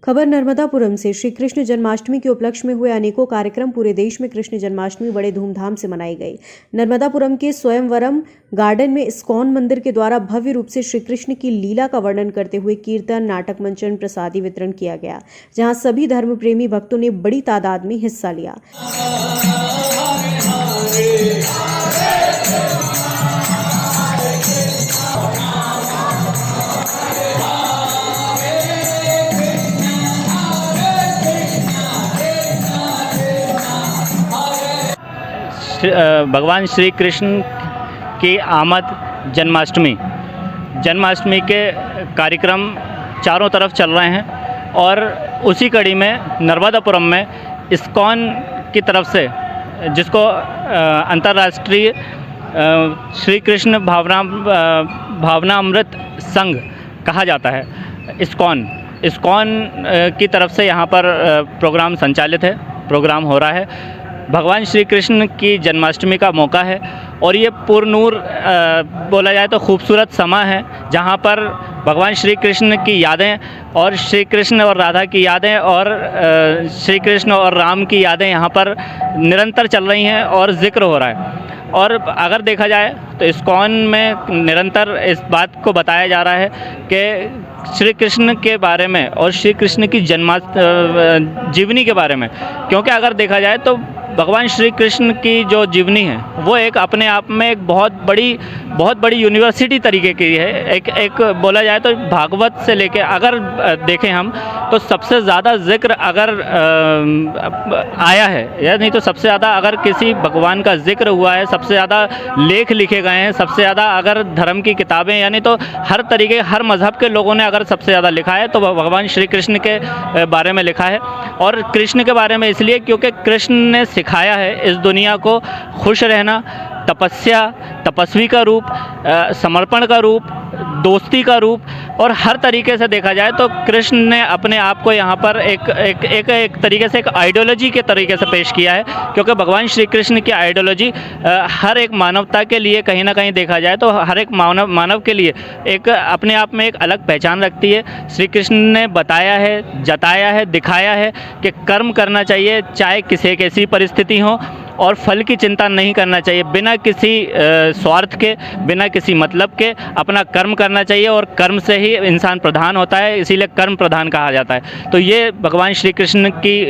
खबर नर्मदापुरम से। श्री कृष्ण जन्माष्टमी के उपलक्ष्य में हुए अनेकों कार्यक्रम। पूरे देश में कृष्ण जन्माष्टमी बड़े धूमधाम से मनाई गई। नर्मदापुरम के स्वयंवरम गार्डन में इस्कॉन मंदिर के द्वारा भव्य रूप से श्री कृष्ण की लीला का वर्णन करते हुए कीर्तन, नाटक मंचन, प्रसादी वितरण किया गया, जहां सभी धर्म प्रेमी भक्तों ने बड़ी तादाद में हिस्सा लिया। भगवान श्री कृष्ण की आमद जन्माष्टमी के कार्यक्रम चारों तरफ चल रहे हैं और उसी कड़ी में नर्मदापुरम में इस्कॉन की तरफ से, जिसको अंतर्राष्ट्रीय श्री कृष्ण भावना अमृत संघ कहा जाता है, इस्कॉन की तरफ से यहाँ पर प्रोग्राम संचालित है, प्रोग्राम हो रहा है। भगवान श्री कृष्ण की जन्माष्टमी का मौका है और ये पुरनूर बोला जाए तो खूबसूरत समा है, जहाँ पर भगवान श्री कृष्ण की यादें और श्री कृष्ण और राधा की यादें और श्री कृष्ण और राम की यादें यहाँ पर निरंतर चल रही हैं और जिक्र हो रहा है। और अगर देखा जाए तो इस्कॉन में निरंतर इस बात को बताया जा रहा है कि श्री कृष्ण के बारे में और श्री कृष्ण की जीवनी के बारे में, क्योंकि अगर देखा जाए तो भगवान श्री कृष्ण की जो जीवनी है वो एक अपने आप में एक बहुत बड़ी यूनिवर्सिटी तरीके की है। एक बोला जाए तो भागवत से लेके अगर देखें हम तो सबसे ज़्यादा जिक्र अगर आया है या नहीं तो सबसे ज़्यादा अगर किसी भगवान का जिक्र हुआ है, सबसे ज़्यादा लेख लिखे गए हैं, सबसे ज़्यादा अगर धर्म की किताबें यानी तो हर तरीके हर मज़हब के लोगों ने अगर सबसे ज़्यादा लिखा है तो भगवान श्री कृष्ण के बारे में लिखा है। और कृष्ण के बारे में इसलिए क्योंकि कृष्ण ने सिखाया है इस दुनिया को खुश रहना, तपस्वी का रूप, समर्पण का रूप, दोस्ती का रूप, और हर तरीके से देखा जाए तो कृष्ण ने अपने आप को यहाँ पर एक तरीके से एक आइडियोलॉजी के तरीके से पेश किया है, क्योंकि भगवान श्री कृष्ण की आइडियोलॉजी हर एक मानवता के लिए कहीं ना कहीं देखा जाए तो हर एक मानव के लिए एक अपने आप में एक अलग पहचान रखती है। श्री कृष्ण ने बताया है, जताया है, दिखाया है कि कर्म करना चाहिए चाहे किसी कैसी परिस्थिति हो, और फल की चिंता नहीं करना चाहिए, बिना किसी स्वार्थ के, बिना किसी मतलब के अपना कर्म करना चाहिए और कर्म से ही इंसान प्रधान होता है, इसीलिए कर्म प्रधान कहा जाता है। तो ये भगवान श्री कृष्ण की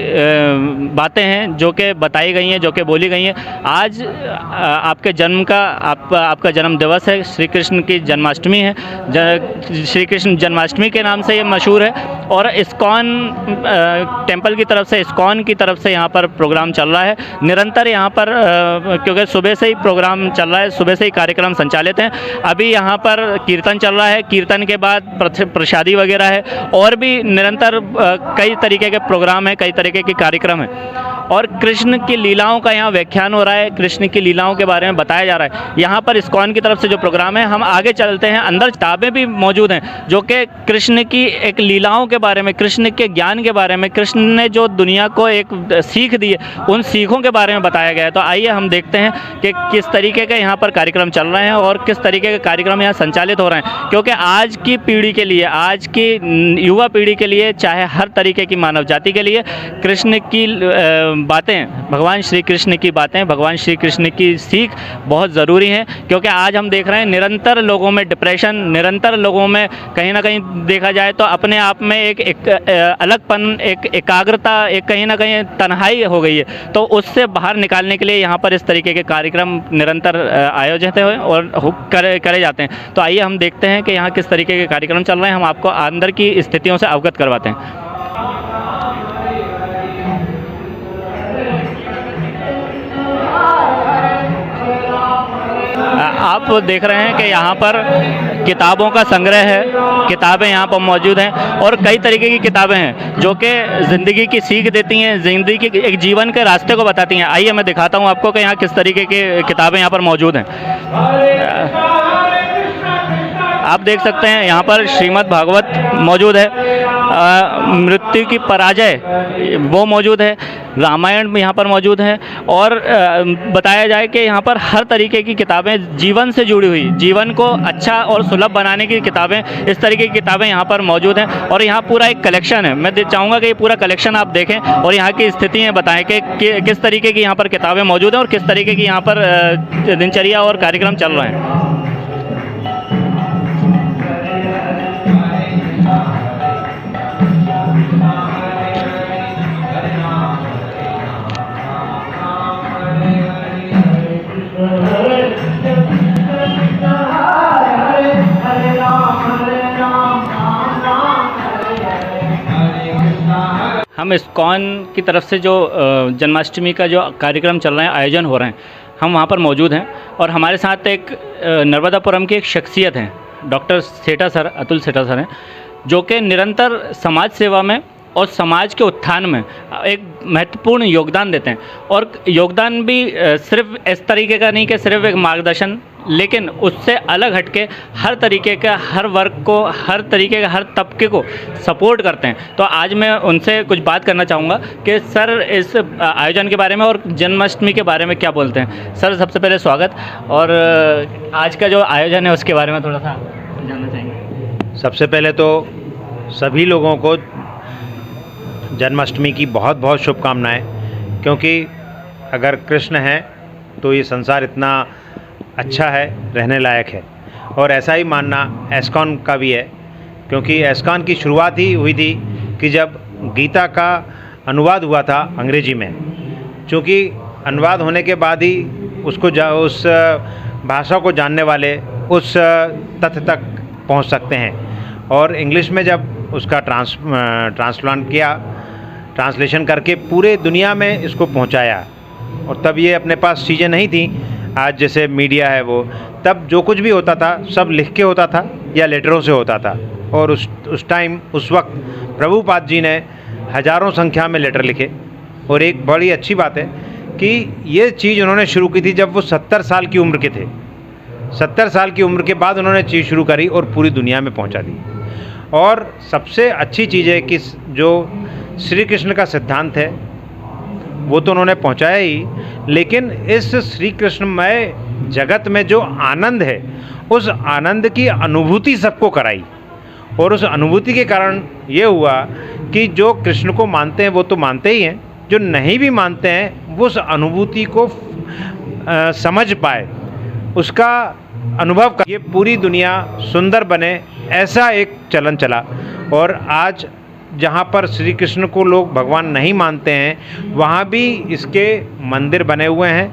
बातें हैं जो कि बताई गई हैं, जो कि बोली गई हैं। आज आपके जन्म का आपका जन्म दिवस है, श्री कृष्ण की जन्माष्टमी है, श्री कृष्ण जन्माष्टमी के नाम से ये मशहूर है। और इस्कॉन टेम्पल की तरफ से, इस्कॉन की तरफ से यहाँ पर प्रोग्राम चल रहा है निरंतर यहाँ पर, क्योंकि सुबह से ही प्रोग्राम चल रहा है, सुबह से ही कार्यक्रम संचालित हैं। अभी यहाँ पर कीर्तन चल रहा है, कीर्तन के बाद प्रसादी वगैरह है, और भी निरंतर कई तरीके के प्रोग्राम हैं, कई तरीके के कार्यक्रम हैं। और कृष्ण की लीलाओं का यहाँ व्याख्यान हो रहा है, कृष्ण की लीलाओं के बारे में बताया जा रहा है। यहाँ पर इस्कॉन की तरफ से जो प्रोग्राम है, हम आगे चलते हैं, अंदर किताबें भी मौजूद हैं जो कि कृष्ण की एक लीलाओं के बारे में, कृष्ण के ज्ञान के बारे में, कृष्ण ने जो दुनिया को एक सीख दी है उन सीखों के बारे में बताया गया है। तो आइए हम देखते हैं कि किस तरीके के यहाँ पर कार्यक्रम चल रहे हैं और किस तरीके के कार्यक्रम यहाँ संचालित हो रहे हैं, क्योंकि आज की पीढ़ी के लिए, आज की युवा पीढ़ी के लिए, चाहे हर तरीके की मानव जाति के लिए कृष्ण की बातें, भगवान श्री कृष्ण की बातें, भगवान श्री कृष्ण की सीख बहुत ज़रूरी है। क्योंकि आज हम देख रहे हैं निरंतर लोगों में डिप्रेशन, निरंतर लोगों में कहीं ना कहीं देखा जाए तो अपने आप में एक अलगपन, एक एकाग्रता, एक कहीं ना कहीं तन्हाई हो गई है। तो उससे बाहर निकालने के लिए यहाँ पर इस तरीके के कार्यक्रम निरंतर आयोजित हैं और करे जाते हैं। तो आइए हम देखते हैं कि यहाँ किस तरीके के कार्यक्रम चल रहे हैं, हम आपको अंदर की स्थितियों से अवगत करवाते हैं। आप देख रहे हैं कि यहाँ पर किताबों का संग्रह है, किताबें यहाँ पर मौजूद हैं और कई तरीके की किताबें हैं जो कि ज़िंदगी की सीख देती हैं, ज़िंदगी के एक जीवन के रास्ते को बताती हैं। आइए मैं दिखाता हूँ आपको कि यहाँ किस तरीके की किताबें यहाँ पर मौजूद हैं। आप देख सकते हैं यहाँ पर श्रीमद् भागवत मौजूद है, मृत्यु की पराजय वो मौजूद है, रामायण भी यहाँ पर मौजूद है। और बताया जाए कि यहाँ पर हर तरीके की किताबें जीवन से जुड़ी हुई, जीवन को अच्छा और सुलभ बनाने की किताबें, इस तरीके की किताबें यहाँ पर मौजूद हैं। और यहाँ पूरा एक कलेक्शन है, मैं चाहूँगा कि ये पूरा कलेक्शन आप देखें और यहाँ की स्थितियाँ बताएं कि किस तरीके की यहाँ पर किताबें मौजूद हैं और किस तरीके की यहाँ पर दिनचर्या और कार्यक्रम चल रहे हैं। हम इस्कॉन की तरफ से जो जन्माष्टमी का जो कार्यक्रम चल रहे हैं, आयोजन हो रहे हैं, हम वहाँ पर मौजूद हैं। और हमारे साथ एक नर्मदापुरम की एक शख्सियत हैं, डॉक्टर सेठा सर, अतुल सेठा सर हैं, जो कि निरंतर समाज सेवा में और समाज के उत्थान में एक महत्वपूर्ण योगदान देते हैं। और योगदान भी सिर्फ इस तरीके का नहीं कि सिर्फ एक मार्गदर्शन, लेकिन उससे अलग हटके हर तरीके का, हर वर्ग को, हर तरीके का, हर तबके को सपोर्ट करते हैं। तो आज मैं उनसे कुछ बात करना चाहूँगा कि सर इस आयोजन के बारे में और जन्माष्टमी के बारे में क्या बोलते हैं। सर सबसे पहले स्वागत, और आज का जो आयोजन है उसके बारे में थोड़ा सा जानना चाहेंगे। सबसे पहले तो सभी लोगों को जन्माष्टमी की बहुत बहुत शुभकामनाएं, क्योंकि अगर कृष्ण हैं तो ये संसार इतना अच्छा है, रहने लायक है। और ऐसा ही मानना एस्कॉन का भी है, क्योंकि एस्कॉन की शुरुआत ही हुई थी कि जब गीता का अनुवाद हुआ था अंग्रेजी में। चूँकि अनुवाद होने के बाद ही उस भाषा को जानने वाले उस तथ्य तक पहुंच सकते हैं। और इंग्लिश में जब उसका ट्रांसलेशन करके पूरे दुनिया में इसको पहुंचाया, और तब ये अपने पास चीज़ें नहीं थी आज जैसे मीडिया है वो, तब जो कुछ भी होता था सब लिख के होता था या लेटरों से होता था। और उस टाइम उस वक्त प्रभुपाद जी ने हज़ारों संख्या में लेटर लिखे। और एक बड़ी अच्छी बात है कि ये चीज़ उन्होंने शुरू की थी जब वो 70 साल की उम्र के थे। 70 साल की उम्र के बाद उन्होंने चीज़ शुरू करी और पूरी दुनिया में पहुंचा दी। और सबसे अच्छी चीज़ है कि जो श्री कृष्ण का सिद्धांत है वो तो उन्होंने पहुंचाया ही, लेकिन इस श्री कृष्णमय जगत में जो आनंद है उस आनंद की अनुभूति सबको कराई। और उस अनुभूति के कारण ये हुआ कि जो कृष्ण को मानते हैं वो तो मानते ही हैं, जो नहीं भी मानते हैं वो उस अनुभूति को समझ पाए, उसका अनुभव कर, ये पूरी दुनिया सुंदर बने, ऐसा एक चलन चला। और आज जहाँ पर श्री कृष्ण को लोग भगवान नहीं मानते हैं वहाँ भी इसके मंदिर बने हुए हैं।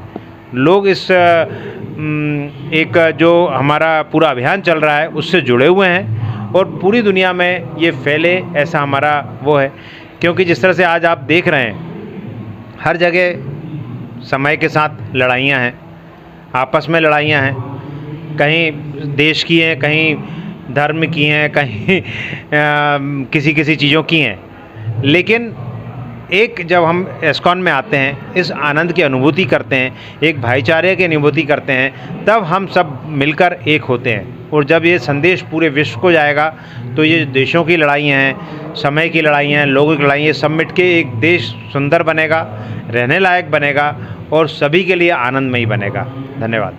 लोग इस एक जो हमारा पूरा अभियान चल रहा है उससे जुड़े हुए हैं और पूरी दुनिया में ये फैले, ऐसा हमारा वो है। क्योंकि जिस तरह से आज आप देख रहे हैं हर जगह समय के साथ लड़ाइयाँ हैं, आपस में लड़ाइयाँ हैं, कहीं देश की हैं, कहीं धर्म की हैं, कहीं किसी चीज़ों की हैं। लेकिन एक जब हम एस्कॉन में आते हैं, इस आनंद की अनुभूति करते हैं, एक भाईचारे की अनुभूति करते हैं, तब हम सब मिलकर एक होते हैं। और जब ये संदेश पूरे विश्व को जाएगा तो ये देशों की लड़ाइयाँ हैं, समय की लड़ाइयाँ हैं, लोगों की लड़ाइयाँ, सब मिट के एक देश सुंदर बनेगा, रहने लायक बनेगा और सभी के लिए आनंदमयी बनेगा। धन्यवाद।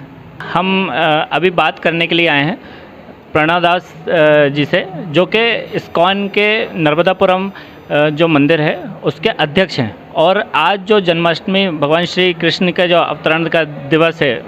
हम अभी बात करने के लिए आए हैं प्रणव दास जी से, जो कि इस्कॉन के नर्मदापुरम जो मंदिर है उसके अध्यक्ष हैं। और आज जो जन्माष्टमी, भगवान श्री कृष्ण का जो अवतरण का दिवस है,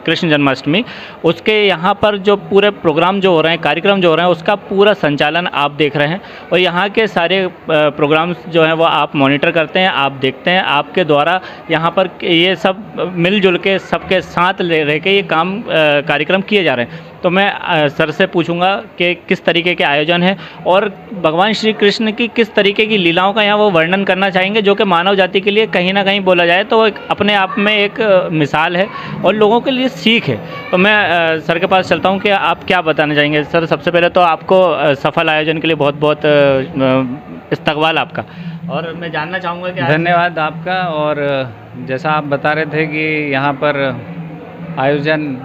कृष्ण जन्माष्टमी, उसके यहाँ पर जो पूरे प्रोग्राम जो हो रहे हैं, कार्यक्रम जो हो रहे हैं, उसका पूरा संचालन आप देख रहे हैं। और यहाँ के सारे प्रोग्राम्स जो हैं वो आप मॉनिटर करते हैं, आप देखते हैं। आपके द्वारा यहाँ पर ये सब मिलजुल के सबके साथ रह के ये कार्यक्रम किए जा रहे हैं। तो मैं सर से पूछूंगा कि किस तरीके के आयोजन है और भगवान श्री कृष्ण की किस तरीके की लीलाओं का यहाँ वो वर्णन करना चाहेंगे, जो कि मानव जाति के लिए कहीं ना कहीं बोला जाए तो एक अपने आप में एक मिसाल है और लोगों के लिए सीख है। तो मैं सर के पास चलता हूँ कि आप क्या बताना चाहेंगे। सर सबसे पहले तो आपको सफल आयोजन के लिए बहुत बहुत इस्तकबाल आपका। और मैं जानना चाहूँगा कि धन्यवाद आपका। और जैसा आप बता रहे थे कि यहाँ पर आयोजन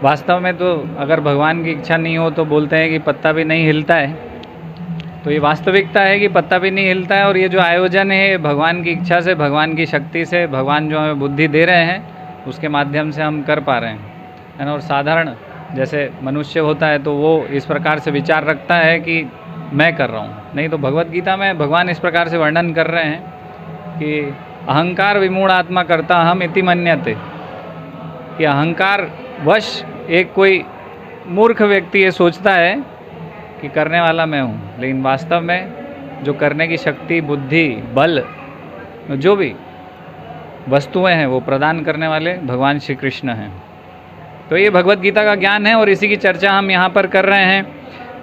वास्तव में तो अगर भगवान की इच्छा नहीं हो तो बोलते हैं कि पत्ता भी नहीं हिलता है। तो ये वास्तविकता है कि पत्ता भी नहीं हिलता है। और ये जो आयोजन है भगवान की इच्छा से, भगवान की शक्ति से, भगवान जो हमें बुद्धि दे रहे हैं उसके माध्यम से हम कर पा रहे हैं, है ना। और साधारण जैसे मनुष्य होता है तो वो इस प्रकार से विचार रखता है कि मैं कर रहा हूँ, नहीं तो भगवत गीता में भगवान इस प्रकार से वर्णन कर रहे हैं कि अहंकार विमूढ़ आत्मा करता हम इति मन्यते, कि अहंकार वश एक कोई मूर्ख व्यक्ति ये सोचता है कि करने वाला मैं हूँ, लेकिन वास्तव में जो करने की शक्ति, बुद्धि, बल, जो भी वस्तुएं हैं वो प्रदान करने वाले भगवान श्री कृष्ण हैं। तो ये भगवत गीता का ज्ञान है और इसी की चर्चा हम यहाँ पर कर रहे हैं।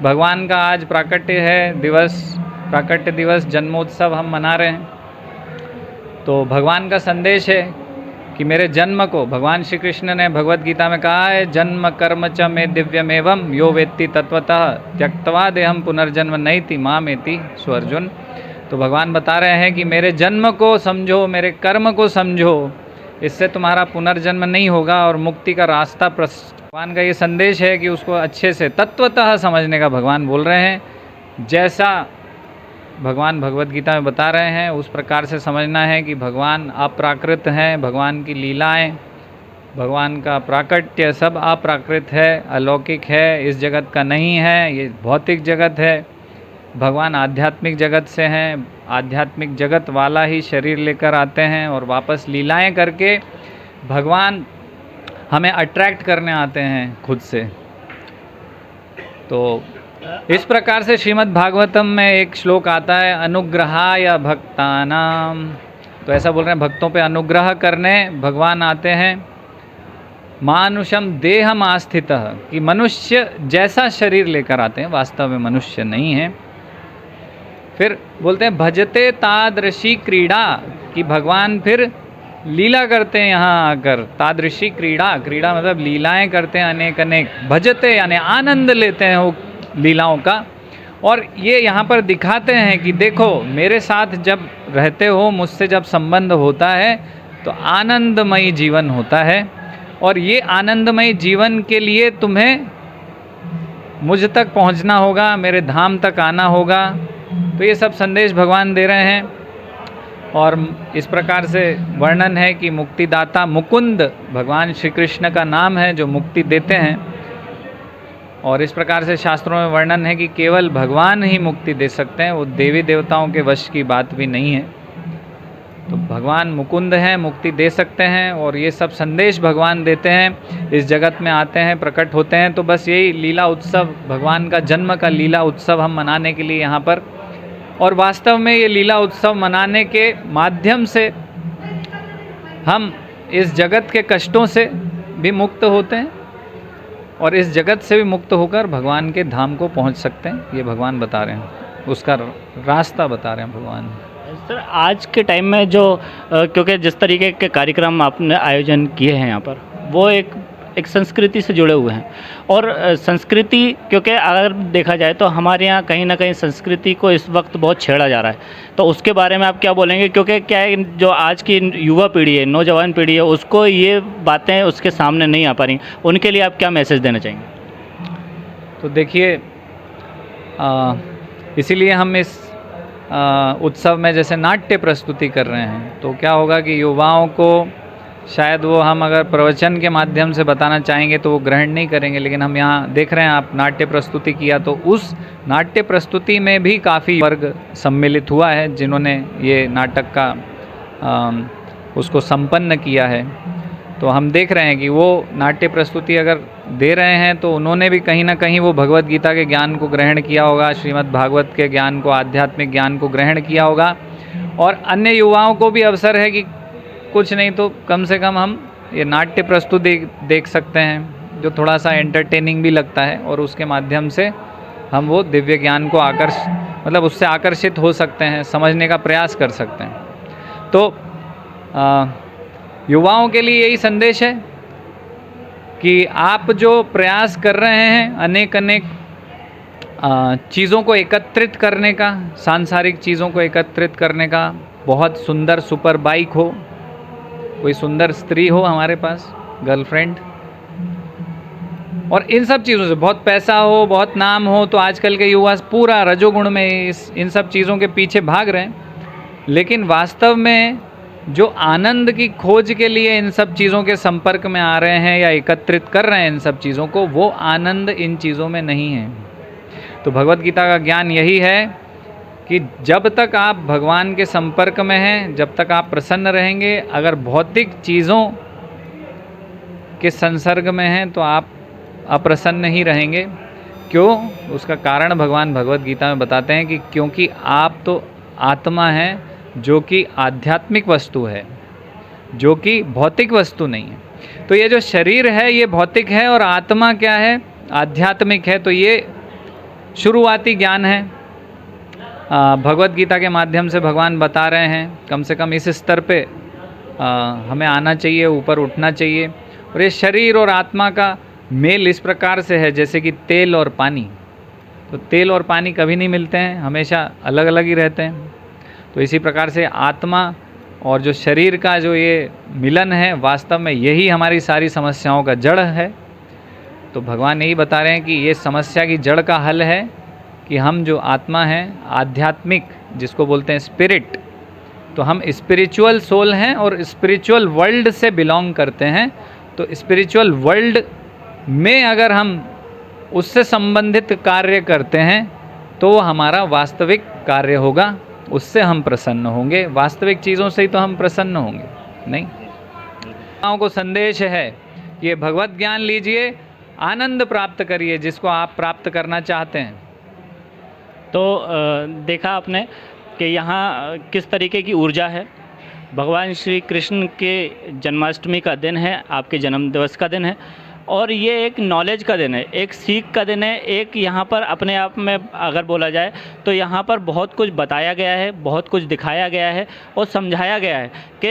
भगवान का आज प्राकट्य है दिवस, प्राकट्य दिवस, जन्मोत्सव हम मना रहे हैं। तो भगवान का संदेश है कि मेरे जन्म को, भगवान श्री कृष्ण ने भगवत गीता में कहा है, जन्म कर्म च मे दिव्यमेवं यो वेत्ति तत्वतः त्यक्त्वा देहम पुनर्जन्म नैति मामेति सो अर्जुन। तो भगवान बता रहे हैं कि मेरे जन्म को समझो, मेरे कर्म को समझो, इससे तुम्हारा पुनर्जन्म नहीं होगा और मुक्ति का रास्ता भगवान का ये संदेश है कि उसको अच्छे से तत्वतः समझने का भगवान बोल रहे हैं। जैसा भगवान भगवत गीता में बता रहे हैं उस प्रकार से समझना है कि भगवान अप्राकृत हैं, भगवान की लीलाएं, भगवान का प्राकट्य सब अप्राकृत है, अलौकिक है, इस जगत का नहीं है, ये भौतिक जगत है। भगवान आध्यात्मिक जगत से हैं, आध्यात्मिक जगत वाला ही शरीर लेकर आते हैं और वापस लीलाएं करके भगवान हमें अट्रैक्ट करने आते हैं खुद से। तो इस प्रकार से श्रीमद् भागवतम में एक श्लोक आता है, अनुग्रहाय भक्तानाम। तो ऐसा बोल रहे हैं भक्तों पे अनुग्रह करने भगवान आते हैं। मानुषम देहम आस्थितः, कि मनुष्य जैसा शरीर लेकर आते हैं, वास्तव में मनुष्य नहीं है। फिर बोलते हैं भजते तादृशी क्रीड़ा, कि भगवान फिर लीला करते हैं यहाँ आकर। तादृशी क्रीड़ा, क्रीड़ा मतलब लीलाएं करते हैं अनेक अनेक। भजते यानी आनंद लेते हैं वो लीलाओं का। और ये यहाँ पर दिखाते हैं कि देखो मेरे साथ जब रहते हो, मुझसे जब संबंध होता है तो आनंदमयी जीवन होता है। और ये आनंदमयी जीवन के लिए तुम्हें मुझ तक पहुँचना होगा, मेरे धाम तक आना होगा। तो ये सब संदेश भगवान दे रहे हैं। और इस प्रकार से वर्णन है कि मुक्तिदाता मुकुंद भगवान श्री कृष्ण का नाम है जो मुक्ति देते हैं। और इस प्रकार से शास्त्रों में वर्णन है कि केवल भगवान ही मुक्ति दे सकते हैं, वो देवी देवताओं के वश की बात भी नहीं है। तो भगवान मुकुंद हैं, मुक्ति दे सकते हैं। और ये सब संदेश भगवान देते हैं, इस जगत में आते हैं, प्रकट होते हैं। तो बस यही लीला उत्सव, भगवान का जन्म का लीला उत्सव हम मनाने के लिए यहाँ पर। और वास्तव में ये लीला उत्सव मनाने के माध्यम से हम इस जगत के कष्टों से भी मुक्त होते हैं और इस जगत से भी मुक्त होकर भगवान के धाम को पहुंच सकते हैं। ये भगवान बता रहे हैं, उसका रास्ता बता रहे हैं भगवान। सर आज के टाइम में जो क्योंकि जिस तरीके के कार्यक्रम आपने आयोजन किए हैं यहाँ पर, वो एक संस्कृति से जुड़े हुए हैं। और संस्कृति, क्योंकि अगर देखा जाए तो हमारे यहाँ कहीं ना कहीं संस्कृति को इस वक्त बहुत छेड़ा जा रहा है, तो उसके बारे में आप क्या बोलेंगे? क्योंकि क्या है, जो आज की युवा पीढ़ी है, नौजवान पीढ़ी है, उसको ये बातें उसके सामने नहीं आ पा रही, उनके लिए आप क्या मैसेज देना चाहेंगे? तो देखिए, इसीलिए हम इस उत्सव में जैसे नाट्य प्रस्तुति कर रहे हैं, तो क्या होगा कि युवाओं को शायद वो हम अगर प्रवचन के माध्यम से बताना चाहेंगे तो वो ग्रहण नहीं करेंगे। लेकिन हम यहाँ देख रहे हैं, आप नाट्य प्रस्तुति किया, तो उस नाट्य प्रस्तुति में भी काफ़ी वर्ग सम्मिलित हुआ है जिन्होंने ये नाटक का उसको संपन्न किया है। तो हम देख रहे हैं कि वो नाट्य प्रस्तुति अगर दे रहे हैं तो उन्होंने भी कहीं ना कहीं वो भगवत गीता के ज्ञान को ग्रहण किया होगा, श्रीमद् भागवत के ज्ञान को, आध्यात्मिक ज्ञान को ग्रहण किया होगा। और अन्य युवाओं को भी अवसर है कि कुछ नहीं तो कम से कम हम ये नाट्य प्रस्तुति देख सकते हैं, जो थोड़ा सा एंटरटेनिंग भी लगता है, और उसके माध्यम से हम वो दिव्य ज्ञान को उससे आकर्षित हो सकते हैं, समझने का प्रयास कर सकते हैं। तो युवाओं के लिए यही संदेश है कि आप जो प्रयास कर रहे हैं अनेक चीज़ों को एकत्रित करने का, सांसारिक चीज़ों को एकत्रित करने का, बहुत सुंदर सुपर बाइक हो, कोई सुंदर स्त्री हो हमारे पास, गर्लफ्रेंड, और इन सब चीज़ों से बहुत पैसा हो, बहुत नाम हो, तो आजकल के युवा पूरा रजोगुण में इन सब चीज़ों के पीछे भाग रहे हैं। लेकिन वास्तव में जो आनंद की खोज के लिए इन सब चीज़ों के संपर्क में आ रहे हैं या एकत्रित कर रहे हैं इन सब चीज़ों को, वो आनंद इन चीज़ों में नहीं है। तो भगवत गीता का ज्ञान यही है कि जब तक आप भगवान के संपर्क में हैं, जब तक आप प्रसन्न रहेंगे, अगर भौतिक चीज़ों के संसर्ग में हैं तो आप अप्रसन्न ही रहेंगे। क्यों? उसका कारण भगवान भगवत गीता में बताते हैं कि क्योंकि आप तो आत्मा हैं जो कि आध्यात्मिक वस्तु है, जो कि भौतिक वस्तु नहीं है। तो ये जो शरीर है ये भौतिक है और आत्मा क्या है? आध्यात्मिक है। तो ये शुरुआती ज्ञान है, भगवत गीता के माध्यम से भगवान बता रहे हैं। कम से कम इस स्तर पे हमें आना चाहिए, ऊपर उठना चाहिए। और ये शरीर और आत्मा का मेल इस प्रकार से है जैसे कि तेल और पानी। तो तेल और पानी कभी नहीं मिलते हैं, हमेशा अलग अलग ही रहते हैं। तो इसी प्रकार से आत्मा और जो शरीर का जो ये मिलन है, वास्तव में यही हमारी सारी समस्याओं का जड़ है। तो भगवान यही बता रहे हैं कि ये समस्या की जड़ का हल है कि हम जो आत्मा हैं, आध्यात्मिक जिसको बोलते हैं स्पिरिट, तो हम स्पिरिचुअल सोल हैं और स्पिरिचुअल वर्ल्ड से बिलोंग करते हैं। तो स्पिरिचुअल वर्ल्ड में अगर हम उससे संबंधित कार्य करते हैं तो वो हमारा वास्तविक कार्य होगा, उससे हम प्रसन्न होंगे। वास्तविक चीज़ों से ही तो हम प्रसन्न होंगे नहीं। को संदेश है ये भगवत ज्ञान लीजिए, आनंद प्राप्त करिए जिसको आप प्राप्त करना चाहते हैं। तो देखा आपने कि यहाँ किस तरीके की ऊर्जा है। भगवान श्री कृष्ण के जन्माष्टमी का दिन है, आपके जन्म दिवस का दिन है, और ये एक नॉलेज का दिन है, एक सीख का दिन है। एक यहाँ पर अपने आप में अगर बोला जाए तो यहाँ पर बहुत कुछ बताया गया है, बहुत कुछ दिखाया गया है और समझाया गया है कि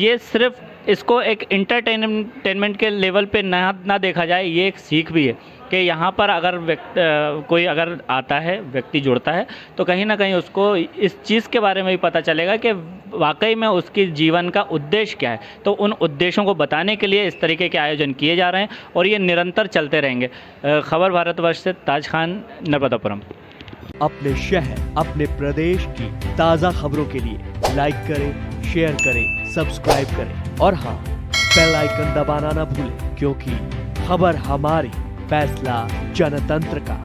ये सिर्फ इसको एक इंटरटेनमेंट के लेवल पे ना देखा जाए, ये एक सीख भी है कि यहाँ पर अगर कोई अगर आता है, व्यक्ति जुड़ता है, तो कहीं ना कहीं उसको इस चीज़ के बारे में भी पता चलेगा कि वाकई में उसके जीवन का उद्देश्य क्या है। तो उन उद्देश्यों को बताने के लिए इस तरीके के आयोजन किए जा रहे हैं और ये निरंतर चलते रहेंगे। खबर भारतवर्ष से ताज खान, नर्मदापुरम। अपने शहर, अपने प्रदेश की ताज़ा खबरों के लिए लाइक करें, शेयर करें, सब्सक्राइब करें और हाँ, बेल आइकन दबाना ना भूलें, क्योंकि खबर हमारी, फैसला जनतंत्र का।